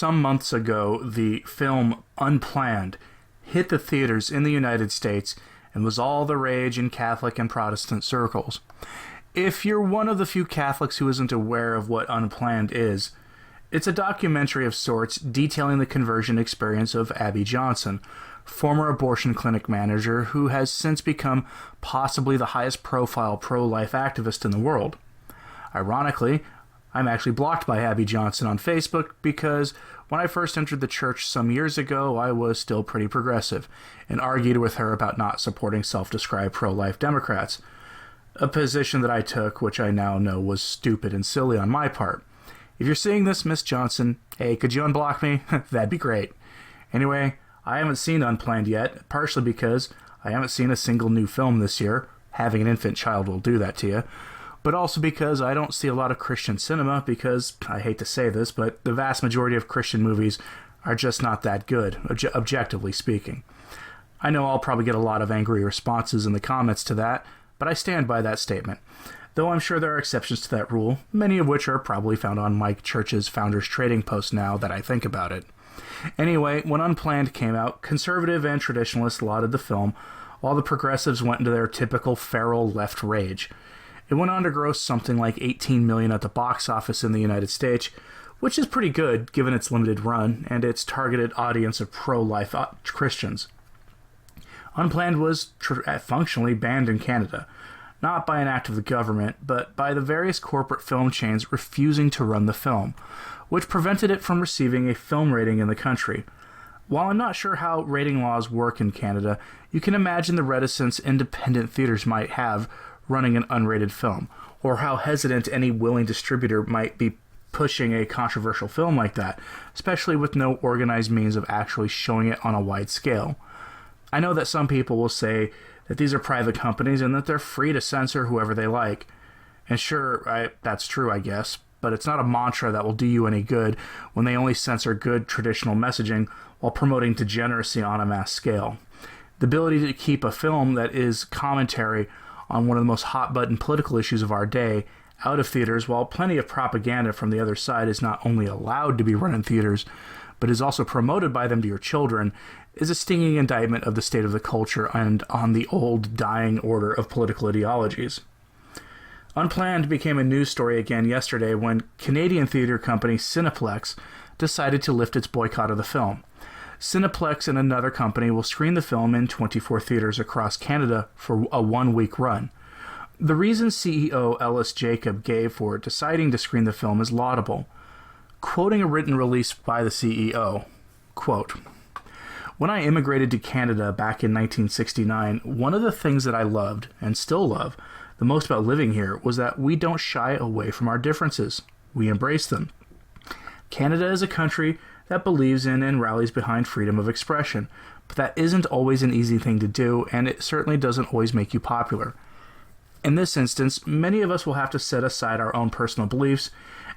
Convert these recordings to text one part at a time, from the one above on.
some months ago, the film Unplanned hit the theaters in the United States and was all the rage in Catholic and Protestant circles. If you're one of the few Catholics who isn't aware of what Unplanned is, it's a documentary of sorts detailing the conversion experience of Abby Johnson, former abortion clinic manager who has since become possibly the highest profile pro-life activist in the world. Ironically, I'm actually blocked by Abby Johnson on Facebook because when I first entered the church some years ago, I was still pretty progressive and argued with her about not supporting self-described pro-life Democrats, a position that I took, which I now know was stupid and silly on my part. If you're seeing this, Miss Johnson, hey, could you unblock me? That'd be great. Anyway, I haven't seen Unplanned yet, partially because I haven't seen a single new film this year. Having an infant child will do that to you. But also because I don't see a lot of Christian cinema because, I hate to say this, but the vast majority of Christian movies are just not that good, objectively speaking. I know I'll probably get a lot of angry responses in the comments to that, but I stand by that statement. Though I'm sure there are exceptions to that rule, many of which are probably found on my church's Founders Trading Post now that I think about it. Anyway, when Unplanned came out, conservative and traditionalists lauded the film, while the progressives went into their typical feral left rage. It went on to gross something like $18 million at the box office in the United States, which is pretty good given its limited run and its targeted audience of pro-life Christians. Unplanned was functionally banned in Canada, not by an act of the government, but by the various corporate film chains refusing to run the film, which prevented it from receiving a film rating in the country. While I'm not sure how rating laws work in Canada, you can imagine the reticence independent theaters might have running an unrated film, or how hesitant any willing distributor might be pushing a controversial film like that, especially with no organized means of actually showing it on a wide scale. I know that some people will say that these are private companies and that they're free to censor whoever they like. And sure, that's true, I guess, but it's not a mantra that will do you any good when they only censor good traditional messaging while promoting degeneracy on a mass scale. The ability to keep a film that is commentary on one of the most hot-button political issues of our day out of theaters while plenty of propaganda from the other side is not only allowed to be run in theaters, but is also promoted by them to your children, is a stinging indictment of the state of the culture and on the old dying order of political ideologies. Unplanned became a news story again yesterday when Canadian theater company Cineplex decided to lift its boycott of the film. Cineplex and another company will screen the film in 24 theaters across Canada for a one-week run. The reason CEO Ellis Jacob gave for deciding to screen the film is laudable. Quoting a written release by the CEO, quote, "When I immigrated to Canada back in 1969, one of the things that I loved, and still love, the most about living here was that we don't shy away from our differences. We embrace them. Canada is a country that believes in and rallies behind freedom of expression, but that isn't always an easy thing to do, and it certainly doesn't always make you popular. In this instance, many of us will have to set aside our own personal beliefs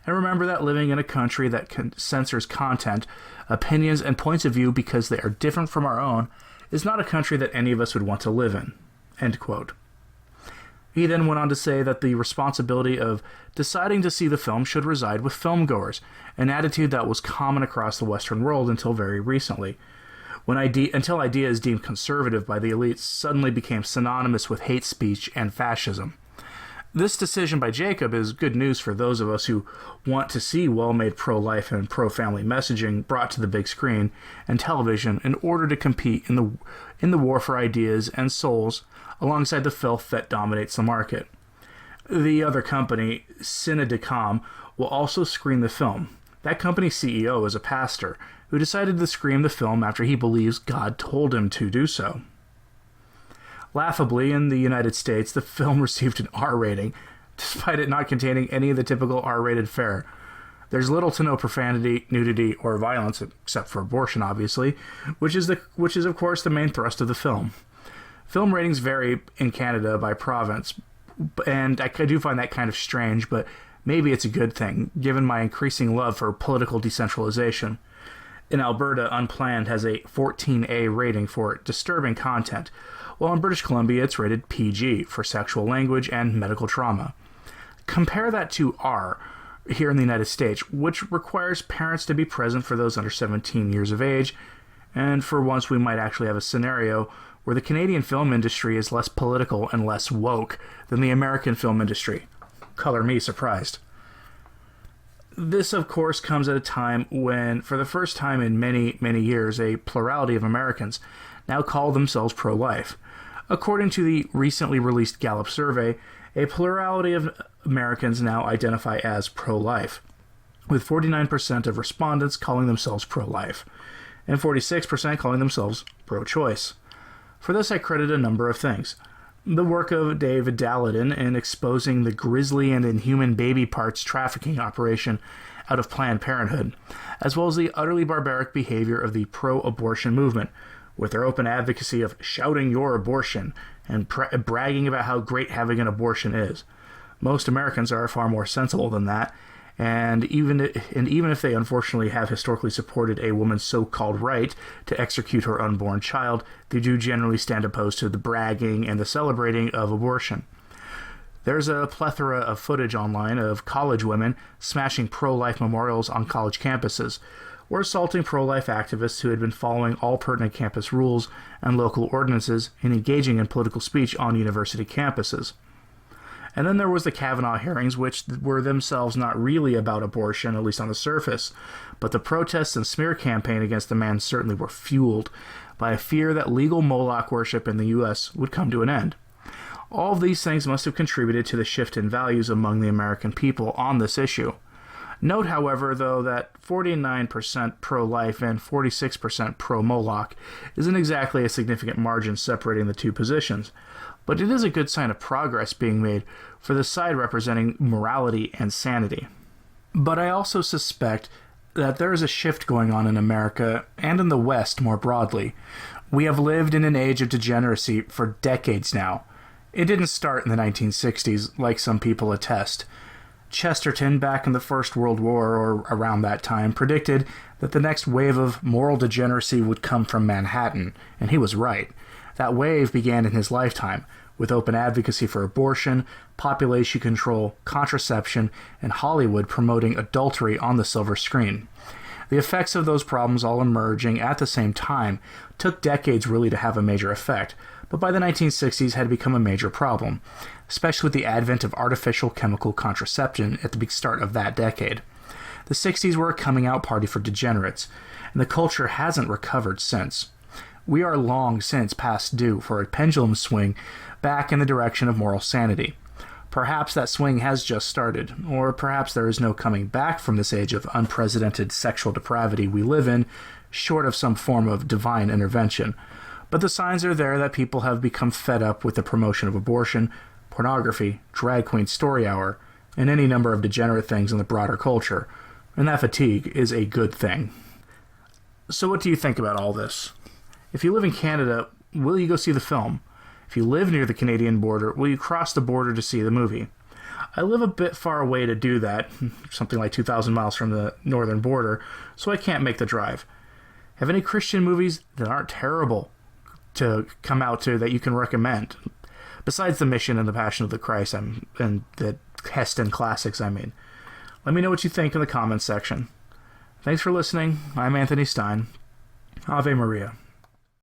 and remember that living in a country that censors content, opinions, and points of view because they are different from our own is not a country that any of us would want to live in." End quote. He then went on to say that the responsibility of deciding to see the film should reside with filmgoers, an attitude that was common across the Western world until very recently, until ideas deemed conservative by the elites suddenly became synonymous with hate speech and fascism. This decision by Jacob is good news for those of us who want to see well-made pro-life and pro-family messaging brought to the big screen and television in order to compete in the war for ideas and souls alongside the filth that dominates the market. The other company, Cinedecom, will also screen the film. That company's CEO is a pastor who decided to screen the film after he believes God told him to do so. Laughably, in the United States, the film received an R rating, despite it not containing any of the typical R-rated fare. There's little to no profanity, nudity, or violence, except for abortion, obviously, which is of course the main thrust of the film. Film ratings vary in Canada by province, and I do find that kind of strange, but maybe it's a good thing, given my increasing love for political decentralization. In Alberta, Unplanned has a 14A rating for disturbing content, while in British Columbia it's rated PG for sexual language and medical trauma. Compare that to R, here in the United States, which requires parents to be present for those under 17 years of age, and for once we might actually have a scenario where the Canadian film industry is less political and less woke than the American film industry. Color me surprised. This, of course, comes at a time when, for the first time in many, many years, a plurality of Americans now call themselves pro-life. According to the recently released Gallup survey, a plurality of Americans now identify as pro-life, with 49% of respondents calling themselves pro-life, and 46% calling themselves pro-choice. For this, I credit a number of things. The work of David Dalladin in exposing the grisly and inhuman baby parts trafficking operation out of Planned Parenthood, as well as the utterly barbaric behavior of the pro-abortion movement, with their open advocacy of shouting your abortion and bragging about how great having an abortion is. Most Americans are far more sensible than that, and even if they unfortunately have historically supported a woman's so-called right to execute her unborn child, they do generally stand opposed to the bragging and the celebrating of abortion. There's a plethora of footage online of college women smashing pro-life memorials on college campuses, or assaulting pro-life activists who had been following all pertinent campus rules and local ordinances and engaging in political speech on university campuses. And then there was the Kavanaugh hearings, which were themselves not really about abortion, at least on the surface, but the protests and smear campaign against the man certainly were fueled by a fear that legal Moloch worship in the U.S. would come to an end. All of these things must have contributed to the shift in values among the American people on this issue. Note, however, though, that 49% pro-life and 46% pro-Moloch isn't exactly a significant margin separating the two positions, but it is a good sign of progress being made for the side representing morality and sanity. But I also suspect that there is a shift going on in America and in the West more broadly. We have lived in an age of degeneracy for decades now. It didn't start in the 1960s, like some people attest. Chesterton, back in the First World War or around that time, predicted that the next wave of moral degeneracy would come from Manhattan, and he was right. That wave began in his lifetime, with open advocacy for abortion, population control, contraception, and Hollywood promoting adultery on the silver screen. The effects of those problems all emerging at the same time took decades really to have a major effect, but by the 1960s had become a major problem, especially with the advent of artificial chemical contraception at the start of that decade. The 60s were a coming out party for degenerates, and the culture hasn't recovered since. We are long since past due for a pendulum swing back in the direction of moral sanity. Perhaps that swing has just started, or perhaps there is no coming back from this age of unprecedented sexual depravity we live in, short of some form of divine intervention. But the signs are there that people have become fed up with the promotion of abortion, pornography, drag queen story hour, and any number of degenerate things in the broader culture, and that fatigue is a good thing. So what do you think about all this? If you live in Canada, will you go see the film? If you live near the Canadian border, will you cross the border to see the movie? I live a bit far away to do that, something like 2,000 miles from the northern border, so I can't make the drive. Have any Christian movies that aren't terrible to come out to that you can recommend? Besides The Mission and The Passion of the Christ and the Heston classics, I mean. Let me know what you think in the comments section. Thanks for listening. I'm Anthony Stine. Ave Maria.